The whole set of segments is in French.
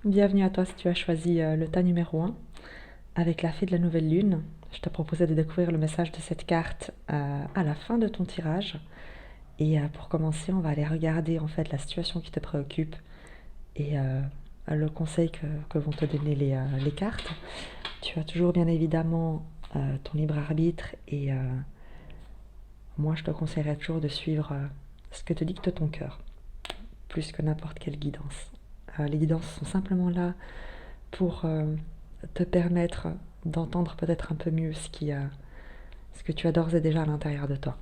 Bienvenue à toi si tu as choisi le tas numéro 1 avec la fée de la nouvelle lune. Je te proposais de découvrir le message de cette carte à la fin de ton tirage. Et pour commencer, on va aller regarder en fait la situation qui te préoccupe et le conseil que vont te donner les cartes. Tu as toujours bien évidemment ton libre arbitre et moi je te conseillerais toujours de suivre ce que te dicte ton cœur, plus que n'importe quelle guidance. Les guidances sont simplement là pour te permettre d'entendre peut-être un peu mieux ce que tu as d'ores et déjà à l'intérieur de toi.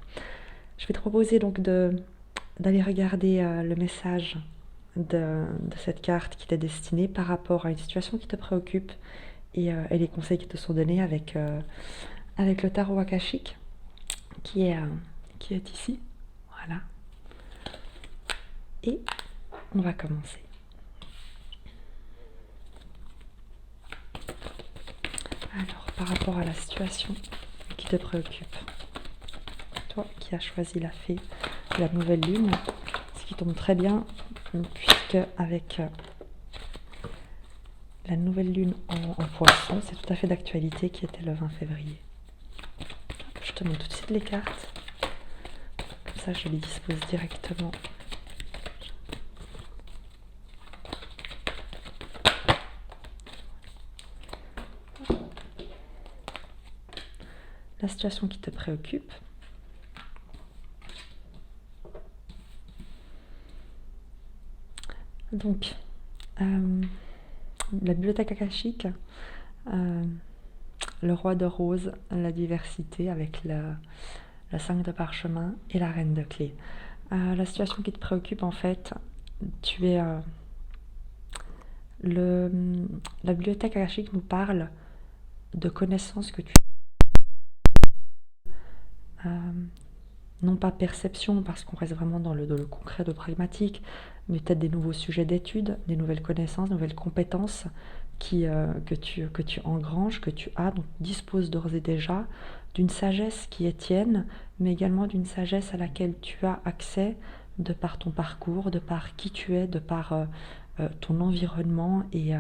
Je vais te proposer donc d'aller regarder le message de cette carte qui t'est destinée par rapport à une situation qui te préoccupe et les conseils qui te sont donnés avec le tarot akashique qui est, qui est ici. Voilà. Et on va commencer. Alors, par rapport à la situation qui te préoccupe, toi qui as choisi la fée de la nouvelle lune, ce qui tombe très bien, puisque avec la nouvelle lune en poisson, c'est tout à fait d'actualité qui était le 20 février. Je te montre tout de suite les cartes, comme ça je les dispose directement. La situation qui te préoccupe. Donc, la bibliothèque akashique, le roi de rose, la diversité avec la 5 de parchemin et la reine de clé. La situation qui te préoccupe, en fait, tu es... la bibliothèque akashique nous parle de connaissances que tu... non pas perception, parce qu'on reste vraiment dans le concret, le pragmatique, mais peut-être des nouveaux sujets d'études, des nouvelles connaissances, des nouvelles compétences que tu engranges, que tu as, donc disposes d'ores et déjà d'une sagesse qui est tienne, mais également d'une sagesse à laquelle tu as accès de par ton parcours, de par qui tu es, de par ton environnement et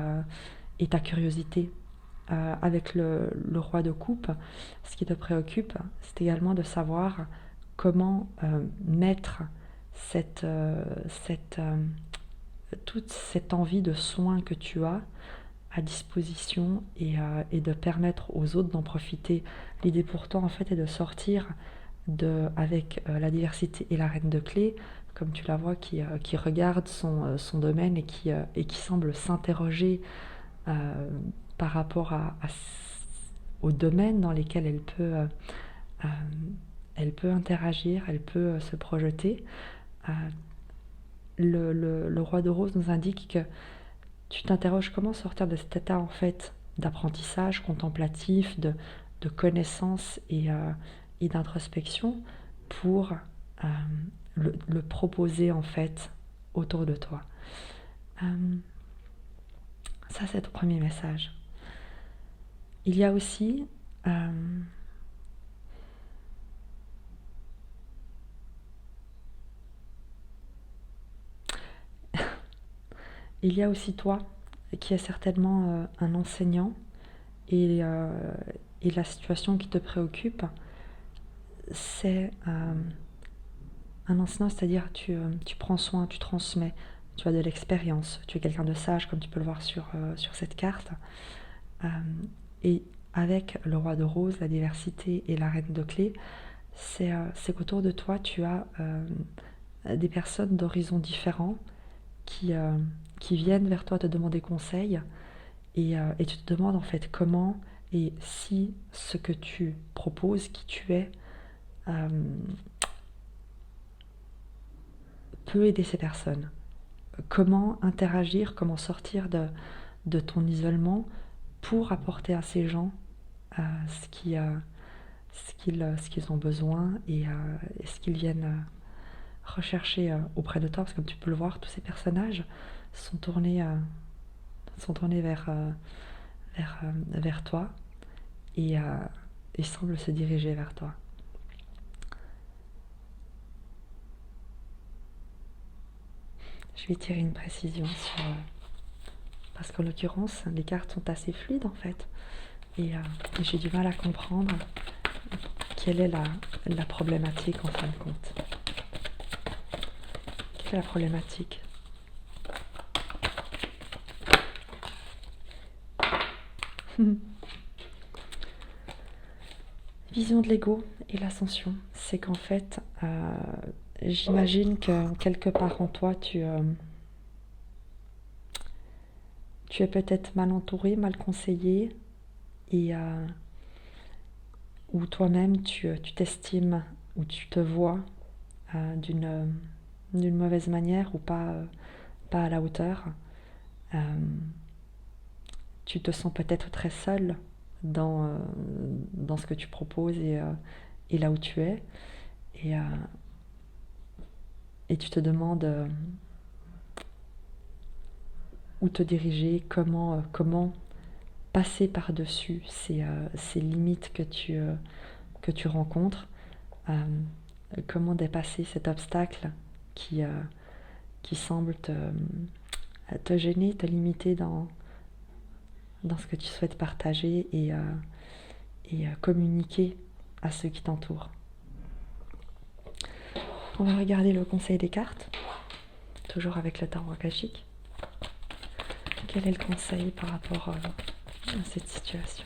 ta curiosité. Avec le roi de coupe, ce qui te préoccupe, c'est également de savoir comment mettre toute cette envie de soin que tu as à disposition et de permettre aux autres d'en profiter. L'idée pour toi, en fait, est de sortir avec la diversité et la reine de clé, comme tu la vois, qui regarde son domaine et qui semble s'interroger par rapport au domaine dans lesquels euh, elle peut interagir, elle peut se projeter. Euh, le roi de rose nous indique que tu t'interroges comment sortir de cet état en fait d'apprentissage contemplatif, de connaissance et d'introspection pour euh, le proposer en fait autour de toi. Ça, c'est ton premier message. Il y a aussi il y a aussi toi qui est certainement un enseignant et la situation qui te préoccupe, c'est un enseignant, c'est-à-dire tu prends soin, tu transmets, tu as de l'expérience, tu es quelqu'un de sage comme tu peux le voir sur cette carte. Et avec le roi de rose, la diversité et la reine de clé, c'est qu'autour de toi tu as des personnes d'horizons différents qui, qui viennent vers toi te demander conseil et tu te demandes en fait comment et si ce que tu proposes, qui tu es, euh, peut aider ces personnes. Comment interagir, comment sortir de ton isolement pour apporter à ces gens ce qu'ils ont besoin et ce qu'ils viennent rechercher auprès de toi. Parce que comme tu peux le voir, tous ces personnages sont tournés vers toi et semblent se diriger vers toi. Je vais tirer une précision Parce qu'en l'occurrence, les cartes sont assez fluides en fait. Et j'ai du mal à comprendre quelle est la problématique en fin de compte. Quelle est la problématique? Vision de l'ego et l'ascension, c'est qu'en fait, j'imagine que quelque part en toi, tu es peut-être mal entouré, mal conseillé, et ou toi-même tu t'estimes ou tu te vois d'une mauvaise manière ou pas à la hauteur. Tu te sens peut-être très seul dans ce que tu proposes et là où tu es. Et, et tu te demandes où te diriger, comment passer par-dessus ces limites que tu rencontres, comment dépasser cet obstacle qui semble te gêner, te limiter dans ce que tu souhaites partager et communiquer à ceux qui t'entourent. On va regarder le conseil des cartes, toujours avec le tarot akashique. Quel est le conseil par rapport à cette situation?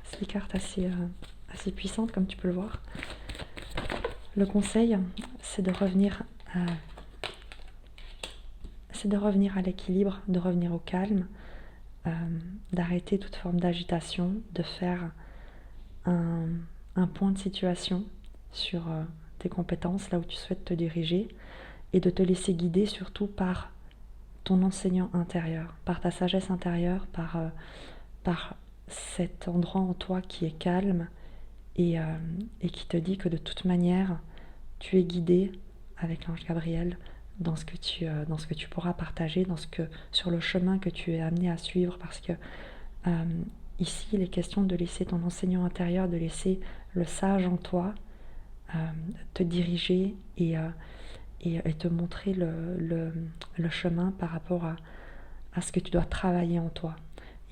C'est des cartes assez puissantes, comme tu peux le voir. Le conseil, c'est de revenir à l'équilibre, de revenir au calme, d'arrêter toute forme d'agitation, de faire un point de situation sur tes compétences, là où tu souhaites te diriger, et de te laisser guider surtout par ton enseignant intérieur, par ta sagesse intérieure, par cet endroit en toi qui est calme et qui te dit que de toute manière, tu es guidé avec l'ange Gabriel dans ce que tu pourras partager, sur le chemin que tu es amené à suivre, parce que ici, il est question de laisser ton enseignant intérieur, de laisser le sage en toi te diriger et te montrer le chemin par rapport à ce que tu dois travailler en toi.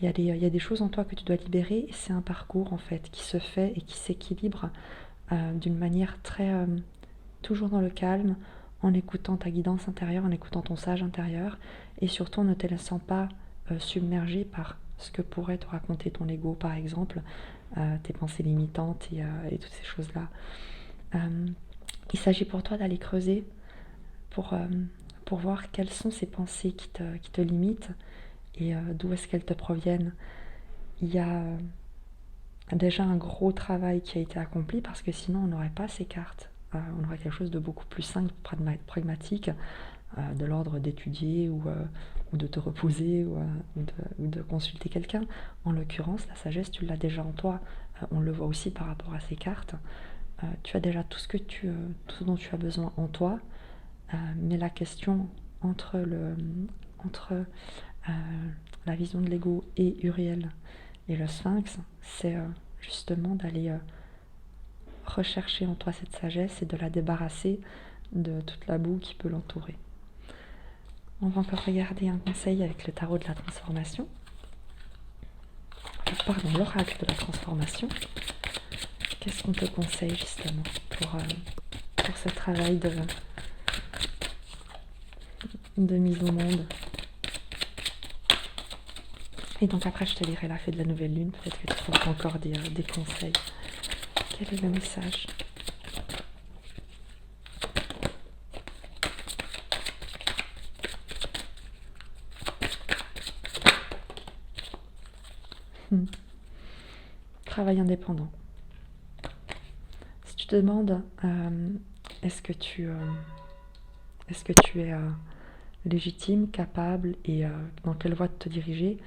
Il y a des choses en toi que tu dois libérer, et c'est un parcours en fait qui se fait et qui s'équilibre d'une manière toujours dans le calme, en écoutant ta guidance intérieure, en écoutant ton sage intérieur, et surtout en ne te laissant pas submerger par ce que pourrait te raconter ton ego, par exemple, tes pensées limitantes et toutes ces choses-là. Il s'agit pour toi d'aller creuser pour voir quelles sont ces pensées qui te limitent et d'où est-ce qu'elles te proviennent. Il y a déjà un gros travail qui a été accompli, parce que sinon on n'aurait pas ces cartes. On aurait quelque chose de beaucoup plus simple, pragmatique, de l'ordre d'étudier ou de te reposer ou de consulter quelqu'un. En l'occurrence, la sagesse, tu l'as déjà en toi. On le voit aussi par rapport à ces cartes. Tu as déjà tout ce dont tu as besoin en toi, mais la question entre la vision de l'ego et Uriel et le sphinx, c'est justement d'aller rechercher en toi cette sagesse et de la débarrasser de toute la boue qui peut l'entourer. On va encore regarder un conseil avec le tarot de la transformation. Pardon, l'oracle de la transformation. Qu'est-ce qu'on te conseille justement pour ce travail de mise au monde? Et donc après je te lirai la fée de la nouvelle lune, peut-être que tu trouveras encore des conseils. Quel est le message? Travail indépendant. Si tu te demandes est-ce que tu es légitime, capable et dans quelle voie te diriger,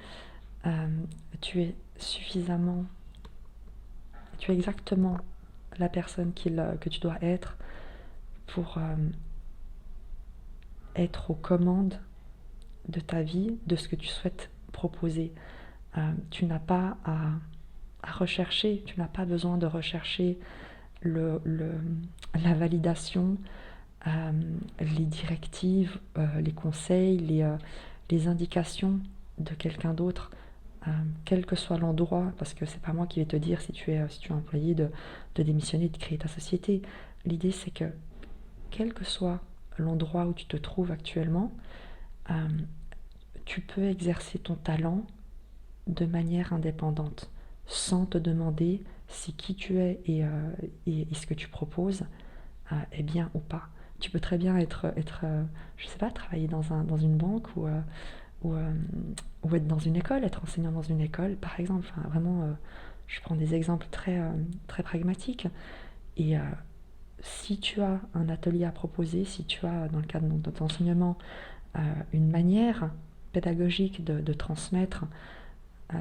euh, tu es suffisamment, tu es exactement la personne que tu dois être pour être aux commandes de ta vie, de ce que tu souhaites proposer. Tu n'as pas à rechercher, tu n'as pas besoin de rechercher le, le, la validation, euh, les directives, les conseils, les indications de quelqu'un d'autre, quel que soit l'endroit, parce que c'est pas moi qui vais te dire si tu es employé de démissionner, de créer ta société. L'idée c'est que quel que soit l'endroit où tu te trouves actuellement, euh, tu peux exercer ton talent de manière indépendante, sans te demander si qui tu es et ce que tu proposes est bien ou pas. Tu peux très bien je sais pas, travailler dans une banque ou, euh, ou être dans une école, être enseignant dans une école, par exemple. Enfin, vraiment, je prends des exemples très pragmatiques. Et si tu as un atelier à proposer, si tu as, dans le cadre de ton enseignement, une manière pédagogique de transmettre euh,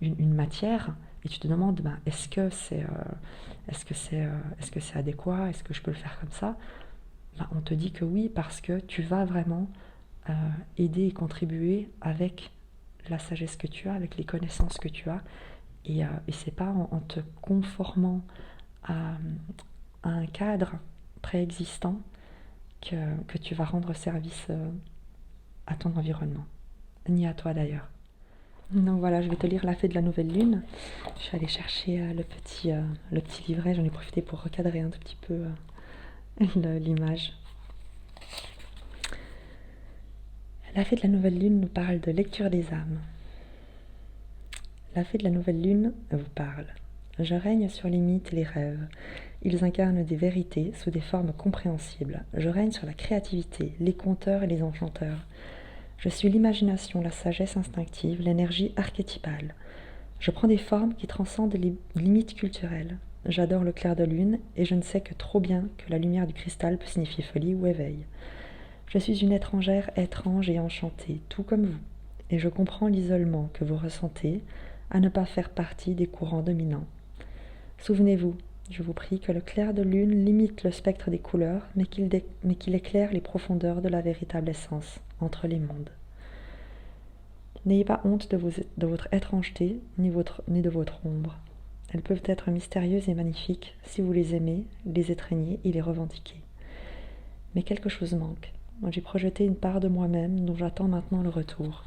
une matière, et tu te demandes ben, est-ce que c'est adéquat, est-ce que je peux le faire comme ça, ben, on te dit que oui parce que tu vas vraiment euh, aider et contribuer avec la sagesse que tu as, avec les connaissances que tu as, et c'est pas en te conformant à, à un cadre préexistant que tu vas rendre service à ton environnement, ni à toi d'ailleurs. Donc voilà, je vais te lire la fée de la nouvelle lune. Je suis allée chercher le petit livret, j'en ai profité pour recadrer un tout petit peu l'image. La fée de la nouvelle lune nous parle de lecture des âmes. La fée de la nouvelle lune vous parle. Je règne sur les mythes et les rêves. Ils incarnent des vérités sous des formes compréhensibles. Je règne sur la créativité, les conteurs et les enchanteurs. Je suis l'imagination, la sagesse instinctive, l'énergie archétypale. Je prends des formes qui transcendent les limites culturelles. J'adore le clair de lune et je ne sais que trop bien que la lumière du cristal peut signifier folie ou éveil. Je suis une étrangère étrange et enchantée, tout comme vous, et je comprends l'isolement que vous ressentez à ne pas faire partie des courants dominants. Souvenez-vous, je vous prie, que le clair de lune limite le spectre des couleurs, mais qu'il éclaire les profondeurs de la véritable essence entre les mondes. N'ayez pas honte de votre étrangeté ni de votre ombre. Elles peuvent être mystérieuses et magnifiques si vous les aimez, les étreignez et les revendiquez. Mais quelque chose manque. J'ai projeté une part de moi-même dont j'attends maintenant le retour.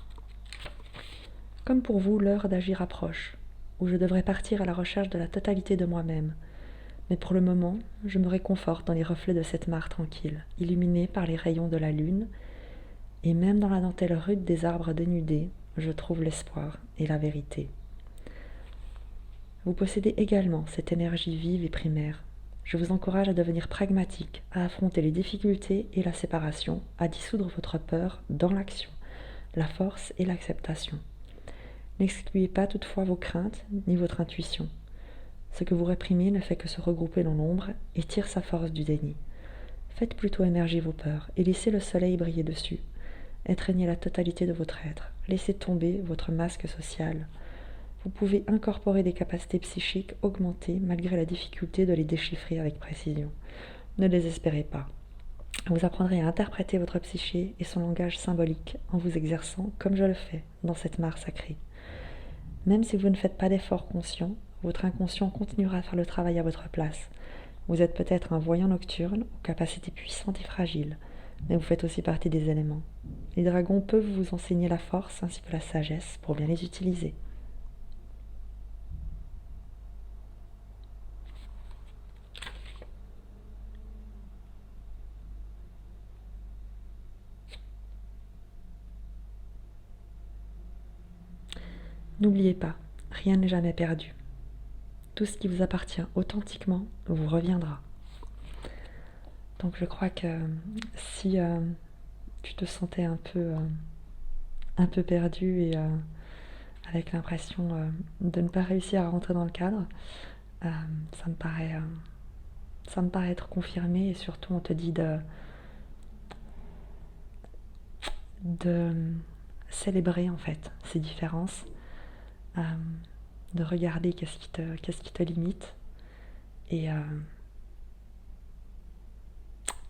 Comme pour vous, l'heure d'agir approche, où je devrais partir à la recherche de la totalité de moi-même. Mais pour le moment, je me réconforte dans les reflets de cette mare tranquille, illuminée par les rayons de la lune, et même dans la dentelle rude des arbres dénudés, je trouve l'espoir et la vérité. Vous possédez également cette énergie vive et primaire. Je vous encourage à devenir pragmatique, à affronter les difficultés et la séparation, à dissoudre votre peur dans l'action, la force et l'acceptation. N'excluez pas toutefois vos craintes ni votre intuition. Ce que vous réprimez ne fait que se regrouper dans l'ombre et tire sa force du déni. Faites plutôt émerger vos peurs et laissez le soleil briller dessus. Étreignez la totalité de votre être. Laissez tomber votre masque social. Vous pouvez incorporer des capacités psychiques augmentées malgré la difficulté de les déchiffrer avec précision. Ne désespérez pas. Vous apprendrez à interpréter votre psyché et son langage symbolique en vous exerçant comme je le fais dans cette mare sacrée. Même si vous ne faites pas d'efforts conscients, votre inconscient continuera à faire le travail à votre place. Vous êtes peut-être un voyant nocturne aux capacités puissantes et fragiles, mais vous faites aussi partie des éléments. Les dragons peuvent vous enseigner la force ainsi que la sagesse pour bien les utiliser. N'oubliez pas, rien n'est jamais perdu. Tout ce qui vous appartient authentiquement vous reviendra. Donc je crois que si tu te sentais un peu perdu et avec l'impression de ne pas réussir à rentrer dans le cadre, euh, ça me paraît, ça me paraît être confirmé et surtout on te dit de célébrer en fait ces différences, euh, de regarder qu'est-ce qui te limite et, euh,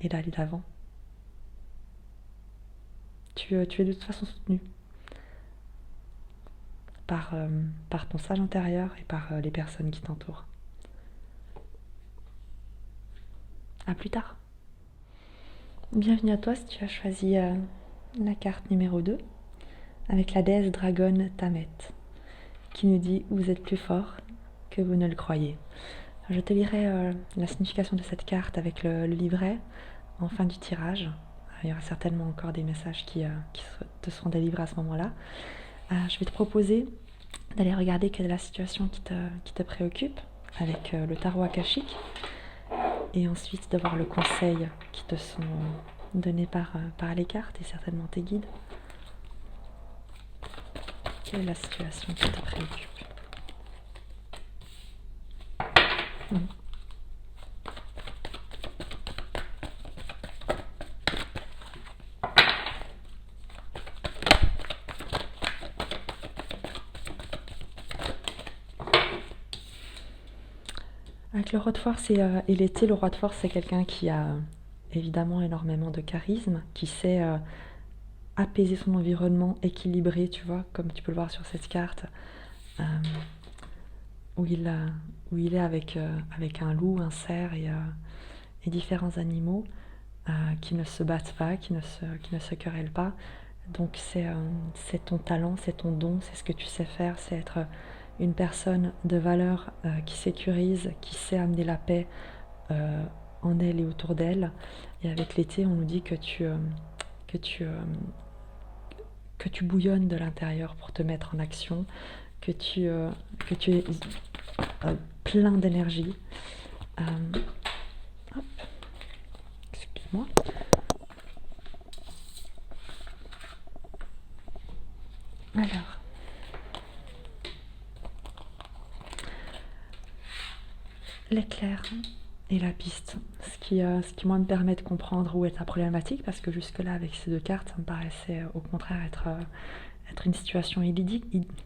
et d'aller d'avant. Tu es de toute façon soutenu par ton sage intérieur et par les personnes qui t'entourent. À plus tard. Bienvenue à toi si tu as choisi la carte numéro 2 avec la déesse dragonne Tamet qui nous dit vous êtes plus fort que vous ne le croyez. Je te lirai la signification de cette carte avec le livret en fin du tirage. Il y aura certainement encore des messages qui te seront délivrés à ce moment-là. Je vais te proposer d'aller regarder quelle est la situation qui te préoccupe avec le tarot akashique et ensuite de voir le conseil qui te sont donnés par les cartes et certainement tes guides. Quelle est la situation qui te préoccupe? Avec le roi de force et l'été, le roi de force c'est quelqu'un qui a évidemment énormément de charisme, qui sait apaiser son environnement, équilibrer, tu vois, comme tu peux le voir sur cette carte, euh, où il est avec un loup, un cerf et différents animaux qui ne se battent pas, qui ne se querellent pas. Donc c'est ton talent, c'est ton don, c'est ce que tu sais faire, c'est être une personne de valeur qui sécurise, qui sait amener la paix en elle et autour d'elle. Et avec l'été, on nous dit que tu bouillonnes de l'intérieur pour te mettre en action, que tu es plein d'énergie. Hop, excuse-moi. Alors, l'éclair et la piste, ce qui moi me permet de comprendre où est ta problématique, parce que jusque-là, avec ces deux cartes, ça me paraissait au contraire être une situation idyllique,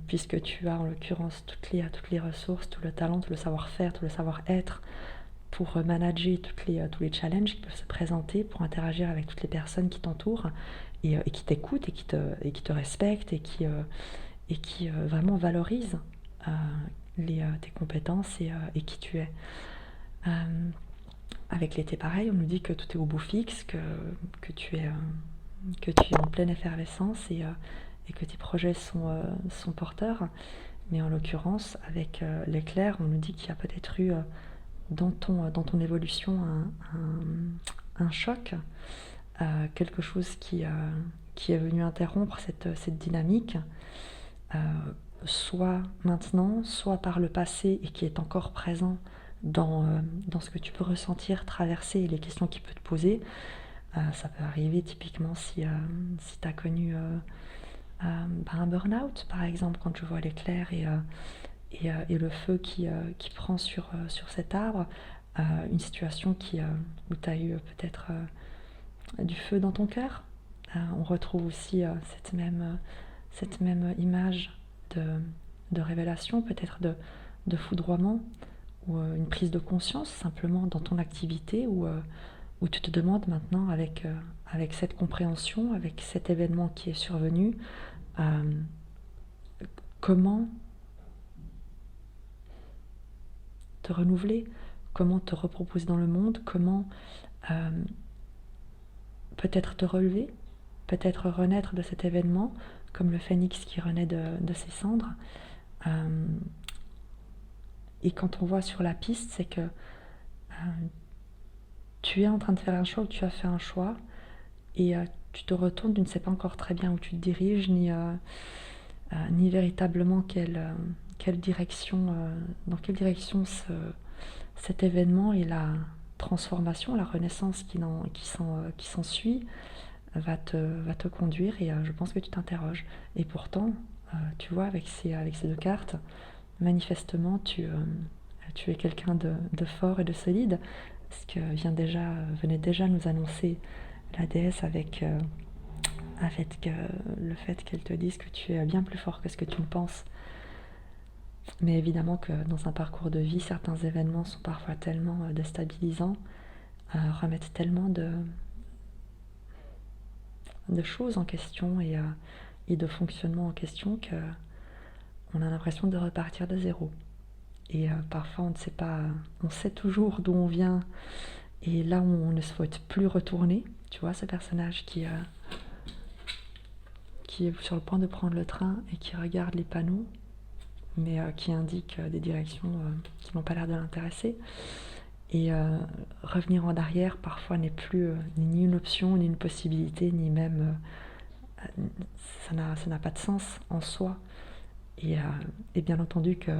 puisque tu as en l'occurrence toutes les ressources, tout le talent, tout le savoir-faire, tout le savoir-être pour manager tous les challenges qui peuvent se présenter, pour interagir avec toutes les personnes qui t'entourent et qui t'écoutent et qui te respectent et qui vraiment valorisent tes compétences et qui tu es. Avec l'été pareil, on nous dit que tout est au bout fixe, que tu es en pleine effervescence et que tes projets sont porteurs. Mais en l'occurrence, avec l'éclair, on nous dit qu'il y a peut-être eu dans ton évolution un choc, quelque chose qui est venu interrompre cette dynamique, soit maintenant, soit par le passé et qui est encore présent dans ce que tu peux ressentir, traverser et les questions qu'il peut te poser. Ça peut arriver typiquement si tu as connu un burn-out, par exemple, quand tu vois l'éclair et le feu qui prend sur cet arbre, une situation où tu as eu peut-être du feu dans ton cœur. On retrouve aussi cette même image de révélation, peut-être de foudroiement, ou une prise de conscience simplement dans ton activité, où tu te demandes maintenant avec cette compréhension, avec cet événement qui est survenu, comment te renouveler, comment te reproposer dans le monde, comment peut-être te relever, peut-être renaître de cet événement, comme le phénix qui renaît de ses cendres. Et quand on voit sur la piste, c'est que tu es en train de faire un choix ou tu as fait un choix et tu te retournes, tu ne sais pas encore très bien où tu te diriges, ni véritablement quelle direction, dans quelle direction cet événement et la transformation, la renaissance qui s'ensuit va te conduire, et je pense que tu t'interroges. Et pourtant, tu vois, avec ces deux cartes, manifestement, tu es quelqu'un de fort et de solide, ce que venait déjà nous annoncer la déesse avec le fait qu'elle te dise que tu es bien plus fort que ce que tu ne penses. Mais évidemment que dans un parcours de vie, certains événements sont parfois tellement déstabilisants, remettent tellement de choses en question et de fonctionnement en question qu'on a l'impression de repartir de zéro. Et parfois on ne sait pas, on sait toujours d'où on vient, et là où on ne souhaite plus retourner, tu vois, ce personnage qui est sur le point de prendre le train et qui regarde les panneaux, mais qui indique des directions qui n'ont pas l'air de l'intéresser. Et revenir en arrière parfois n'est plus ni une option, ni une possibilité, ni même ça n'a pas de sens en soi. Et bien entendu que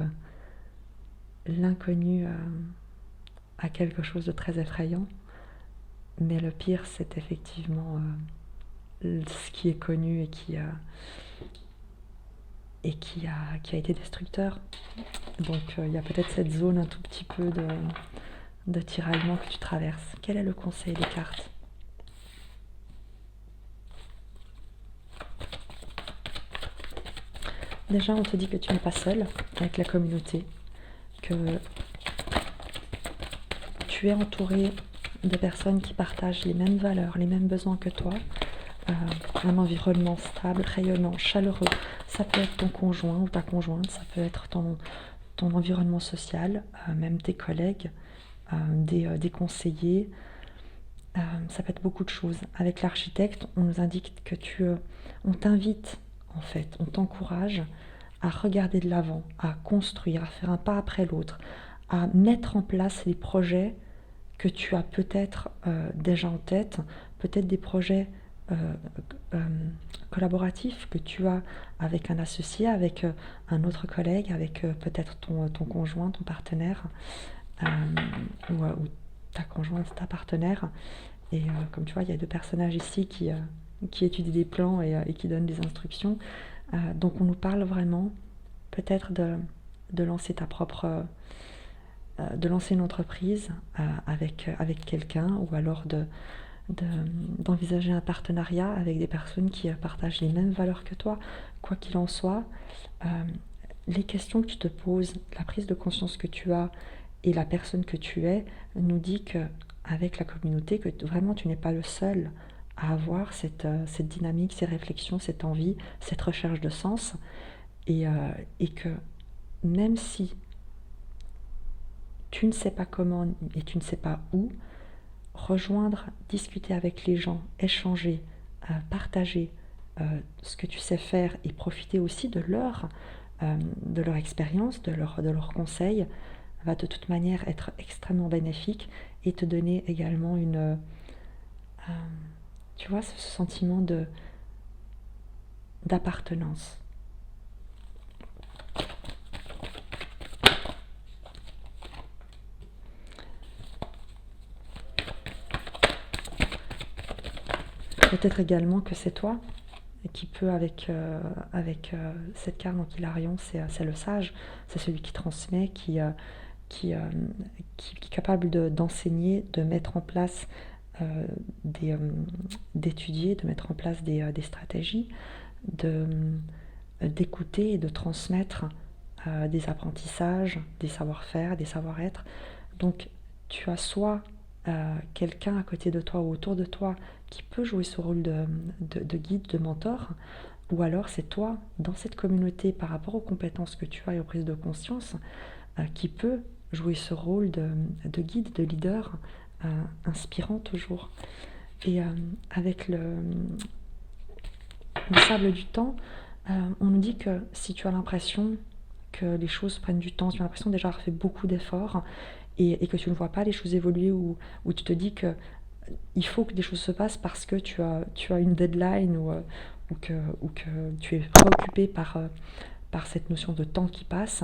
l'inconnu a quelque chose de très effrayant, mais le pire c'est effectivement ce qui est connu et qui a été destructeur. Donc il y a peut-être cette zone un tout petit peu de tiraillement que tu traverses. Quel est le conseil des cartes ? Déjà, on te dit que tu n'es pas seul avec la communauté, que tu es entouré de personnes qui partagent les mêmes valeurs, les mêmes besoins que toi, un environnement stable, rayonnant, chaleureux. Ça peut être ton conjoint ou ta conjointe, ça peut être ton environnement social, même tes collègues, des conseillers, ça peut être beaucoup de choses. Avec l'architecte, on nous indique que on t'invite en fait, on t'encourage à regarder de l'avant, à construire, à faire un pas après l'autre, à mettre en place les projets que tu as peut-être déjà en tête, peut-être des projets collaboratifs que tu as avec un associé, avec un autre collègue, avec peut-être ton conjoint, ton partenaire, ou ta conjointe, ta partenaire. Et comme tu vois, il y a deux personnages ici qui étudient des plans et qui donnent des instructions. Donc on nous parle vraiment peut-être de lancer de lancer une entreprise avec quelqu'un, ou alors d'envisager un partenariat avec des personnes qui partagent les mêmes valeurs que toi. Quoi qu'il en soit, les questions que tu te poses, la prise de conscience que tu as et la personne que tu es nous dit que avec la communauté, que vraiment tu n'es pas le seul à avoir cette dynamique, ces réflexions, cette envie, cette recherche de sens, et que même si tu ne sais pas comment et tu ne sais pas où, rejoindre, discuter avec les gens, échanger, partager ce que tu sais faire et profiter aussi de leur expérience, de leurs conseils, va de toute manière être extrêmement bénéfique et te donner également tu vois, ce sentiment d'appartenance. Peut-être également que c'est toi qui peut, avec cette carte, donc Hilarion, c'est le sage, c'est celui qui transmet, qui est capable d'enseigner, de mettre en place, d'étudier, de mettre en place des stratégies, d'écouter et de transmettre des apprentissages, des savoir-faire, des savoir-être. Donc tu as soit quelqu'un à côté de toi ou autour de toi qui peut jouer ce rôle de guide, de mentor, ou alors c'est toi, dans cette communauté, par rapport aux compétences que tu as et aux prises de conscience, qui peut jouer ce rôle de guide, de leader, inspirant toujours. Et avec le sable du temps, on nous dit que si tu as l'impression que les choses prennent du temps, si tu as l'impression déjà d'avoir fait beaucoup d'efforts et que tu ne vois pas les choses évoluer, ou tu te dis que il faut que des choses se passent parce que tu as une deadline, ou que tu es préoccupé par cette notion de temps qui passe,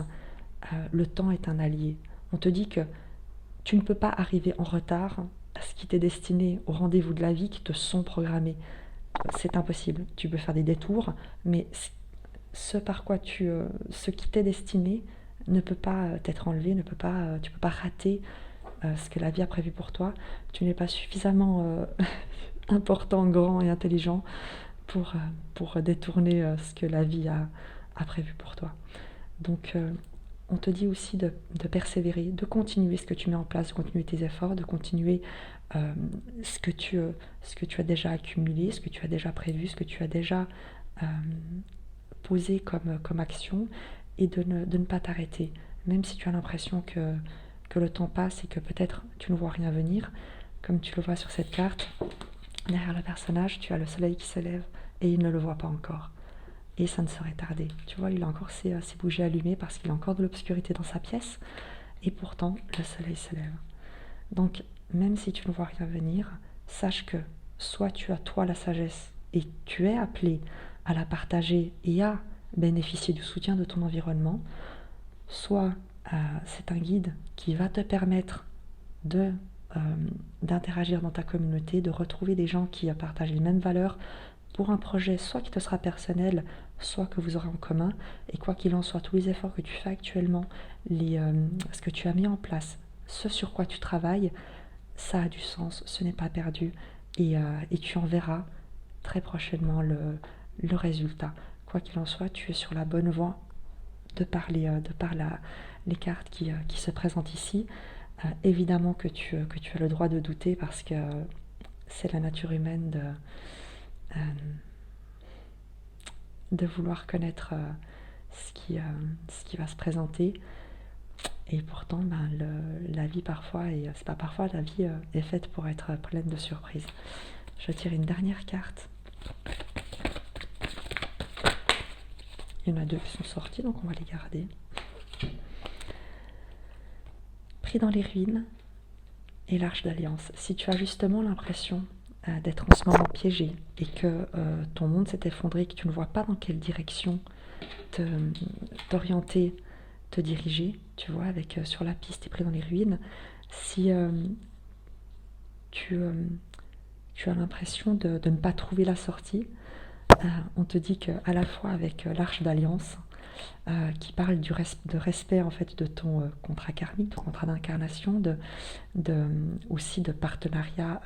le temps est un allié. On te dit que tu ne peux pas arriver en retard à ce qui t'est destiné, au rendez-vous de la vie qui te sont programmés. C'est impossible. Tu peux faire des détours, mais ce qui t'est destiné ne peut pas t'être enlevé, tu peux pas rater ce que la vie a prévu pour toi. Tu n'es pas suffisamment important, grand et intelligent pour détourner ce que la vie a prévu pour toi. Donc, on te dit aussi de persévérer, de continuer ce que tu mets en place, de continuer tes efforts, de continuer euh, ce que tu as déjà accumulé, ce que tu as déjà prévu, ce que tu as déjà euh, posé comme action, et de ne pas t'arrêter. Même si tu as l'impression que le temps passe et que peut-être tu ne vois rien venir, comme tu le vois sur cette carte, derrière le personnage, tu as le soleil qui se lève et il ne le voit pas encore. Et ça ne serait tardé. Tu vois, il a encore ses bougies allumées parce qu'il a encore de l'obscurité dans sa pièce. Et pourtant, le soleil se lève. Donc, même si tu ne vois rien venir, sache que soit tu as toi la sagesse et tu es appelé à la partager et à bénéficier du soutien de ton environnement, soit c'est un guide qui va te permettre de d'interagir dans ta communauté, de retrouver des gens qui partagent les mêmes valeurs pour un projet soit qui te sera personnel, soit que vous aurez en commun. Et quoi qu'il en soit, tous les efforts que tu fais actuellement, ce que tu as mis en place, ce sur quoi tu travailles, ça a du sens, ce n'est pas perdu. Et tu en verras très prochainement le résultat. Quoi qu'il en soit, tu es sur la bonne voie de par les cartes qui se présentent ici. Évidemment que tu as le droit de douter parce que c'est la nature humaine de vouloir connaître ce qui va se présenter. Et pourtant, la vie parfois, et c'est pas parfois, la vie est faite pour être pleine de surprises. Je tire une dernière carte. Il y en a deux qui sont sortis, donc on va les garder. Pris dans les ruines et l'Arche d'Alliance. Si tu as justement l'impression d'être en ce moment piégé et que ton monde s'est effondré, que tu ne vois pas dans quelle direction t'orienter, te diriger, tu vois, avec sur la piste et pris dans les ruines, si tu as l'impression de ne pas trouver la sortie, on te dit qu'à la fois avec l'Arche d'Alliance, qui parle de respect en fait de ton contrat karmique, ton contrat d'incarnation, aussi de partenariats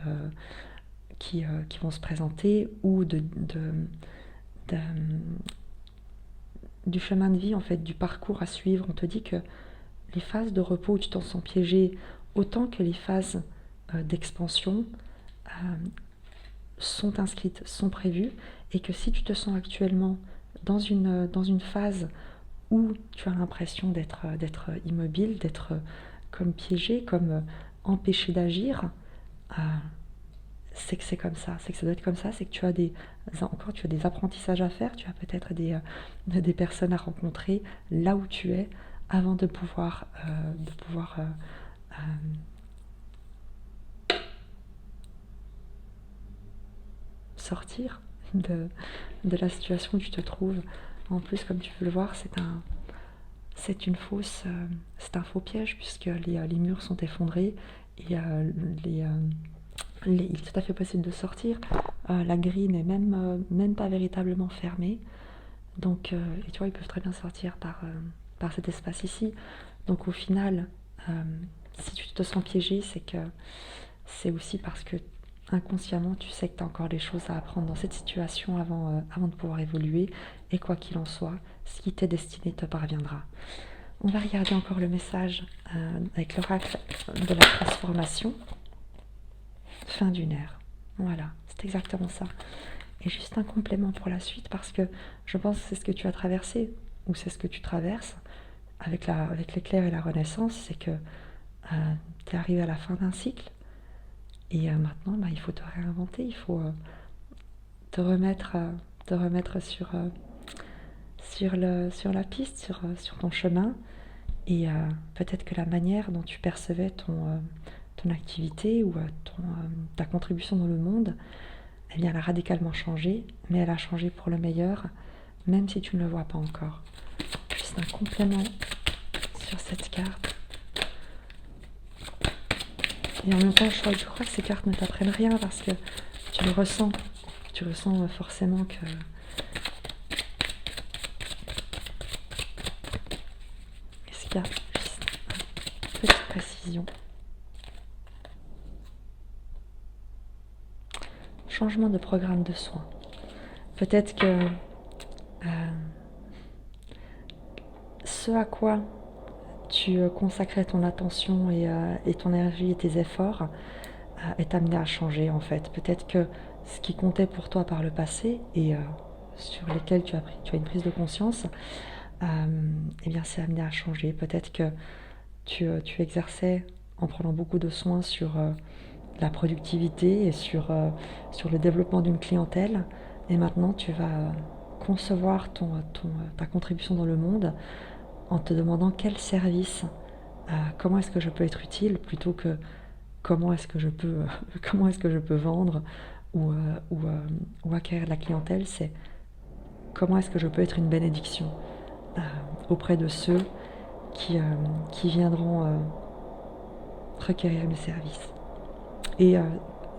qui vont se présenter, ou du chemin de vie, en fait, du parcours à suivre. On te dit que les phases de repos où tu t'en sens piégé, autant que les phases d'expansion, sont inscrites, sont prévues, et que si tu te sens actuellement dans une phase où tu as l'impression d'être immobile, d'être comme piégé, comme empêché d'agir, c'est que c'est comme ça, c'est que ça doit être comme ça, c'est que tu as des apprentissages à faire, tu as peut-être des personnes à rencontrer là où tu es avant de pouvoir sortir de la situation où tu te trouves. En plus, comme tu peux le voir, c'est un faux piège puisque les murs sont effondrés et il est tout à fait possible de sortir. La grille n'est même pas véritablement fermée. Donc, et tu vois, ils peuvent très bien sortir par cet espace ici. Donc au final, si tu te sens piégé, c'est que c'est aussi parce que inconsciemment, tu sais que tu as encore des choses à apprendre dans cette situation avant de pouvoir évoluer. Et quoi qu'il en soit, ce qui t'est destiné te parviendra. On va regarder encore le message avec l'oracle de la transformation. Fin d'une ère. Voilà, c'est exactement ça. Et juste un complément pour la suite, parce que je pense que c'est ce que tu as traversé, ou c'est ce que tu traverses, avec l'éclair et la renaissance, c'est que tu es arrivé à la fin d'un cycle, et maintenant, il faut te réinventer, il faut te remettre sur la piste, sur ton chemin, et peut-être que la manière dont tu percevais ton activité ou ta contribution dans le monde, eh bien, elle a radicalement changé, mais elle a changé pour le meilleur, même si tu ne le vois pas encore. Juste un complément sur cette carte. Et en même temps, je crois que ces cartes ne t'apprennent rien parce que tu le ressens. Tu ressens forcément que... Est-ce qu'il y a juste une petite précision? Changement de programme de soins. Peut-être que ce à quoi tu consacrais ton attention et ton énergie et tes efforts est amené à changer en fait. Peut-être que ce qui comptait pour toi par le passé et sur lesquels tu as une prise de conscience, eh bien c'est amené à changer. Peut-être que tu exerçais en prenant beaucoup de soins sur la productivité et sur le développement d'une clientèle. Et maintenant, tu vas concevoir ta contribution dans le monde en te demandant quel service, comment est-ce que je peux être utile plutôt que comment est-ce que je peux, comment est-ce que je peux vendre ou acquérir de la clientèle. C'est comment est-ce que je peux être une bénédiction auprès de ceux qui viendront requérir mes services. Et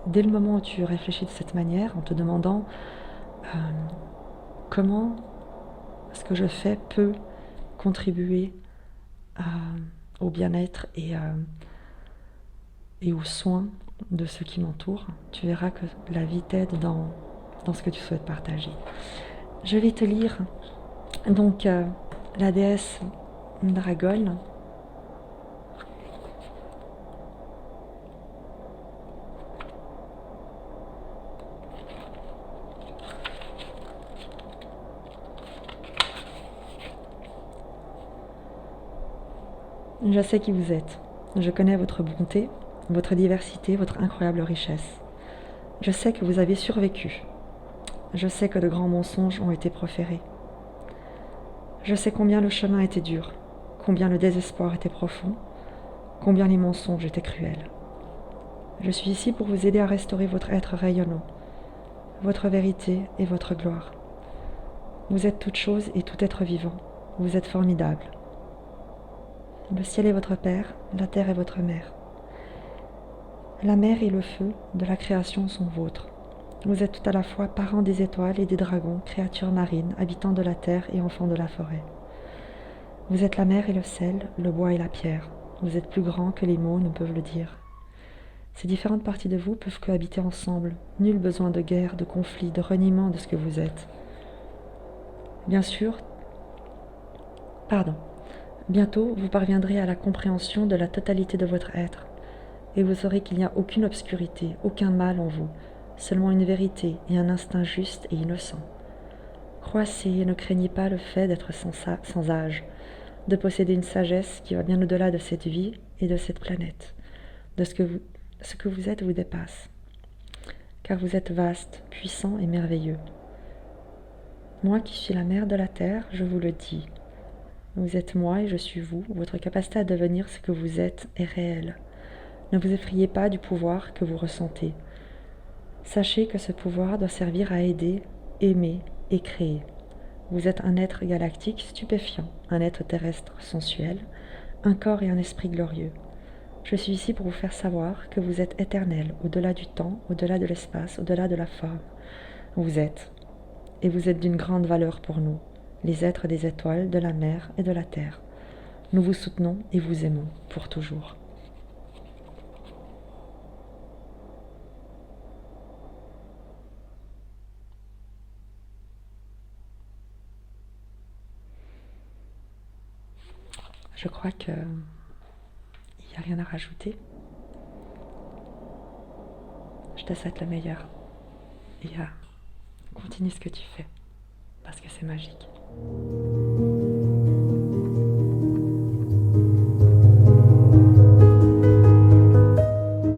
dès le moment où tu réfléchis de cette manière, en te demandant euh, comment ce que je fais peut contribuer au bien-être et aux soins de ceux qui m'entourent, tu verras que la vie t'aide dans ce que tu souhaites partager. Je vais te lire donc la déesse Dragon. Je sais qui vous êtes. Je connais votre bonté, votre diversité, votre incroyable richesse. Je sais que vous avez survécu. Je sais que de grands mensonges ont été proférés. Je sais combien le chemin était dur, combien le désespoir était profond, combien les mensonges étaient cruels. Je suis ici pour vous aider à restaurer votre être rayonnant, votre vérité et votre gloire. Vous êtes toute chose et tout être vivant. Vous êtes formidable. Le ciel est votre père, la terre est votre mère. La mer et le feu de la création sont vôtres. Vous êtes tout à la fois parents des étoiles et des dragons, créatures marines, habitants de la terre et enfants de la forêt. Vous êtes la mer et le sel, le bois et la pierre. Vous êtes plus grand que les mots ne peuvent le dire. Ces différentes parties de vous peuvent cohabiter ensemble. Nul besoin de guerre, de conflit, de reniement de ce que vous êtes. Bien sûr, bientôt vous parviendrez à la compréhension de la totalité de votre être, et vous saurez qu'il n'y a aucune obscurité, aucun mal en vous, seulement une vérité et un instinct juste et innocent. Croissez et ne craignez pas le fait d'être sans âge, de posséder une sagesse qui va bien au-delà de cette vie et de cette planète. De ce que vous êtes vous dépasse, car vous êtes vaste, puissant et merveilleux. Moi qui suis la mère de la terre, je vous le dis. Vous êtes moi et je suis vous. Votre capacité à devenir ce que vous êtes est réelle. Ne vous effrayez pas du pouvoir que vous ressentez. Sachez que ce pouvoir doit servir à aider, aimer et créer. Vous êtes un être galactique stupéfiant, un être terrestre sensuel, un corps et un esprit glorieux. Je suis ici pour vous faire savoir que vous êtes éternel, au-delà du temps, au-delà de l'espace, au-delà de la forme. Vous êtes, et vous êtes d'une grande valeur pour nous, les êtres des étoiles, de la mer et de la terre. Nous vous soutenons et vous aimons pour toujours. Je crois qu'il n'y a rien à rajouter. Je te souhaite le meilleur. Et continue ce que tu fais, parce que c'est magique.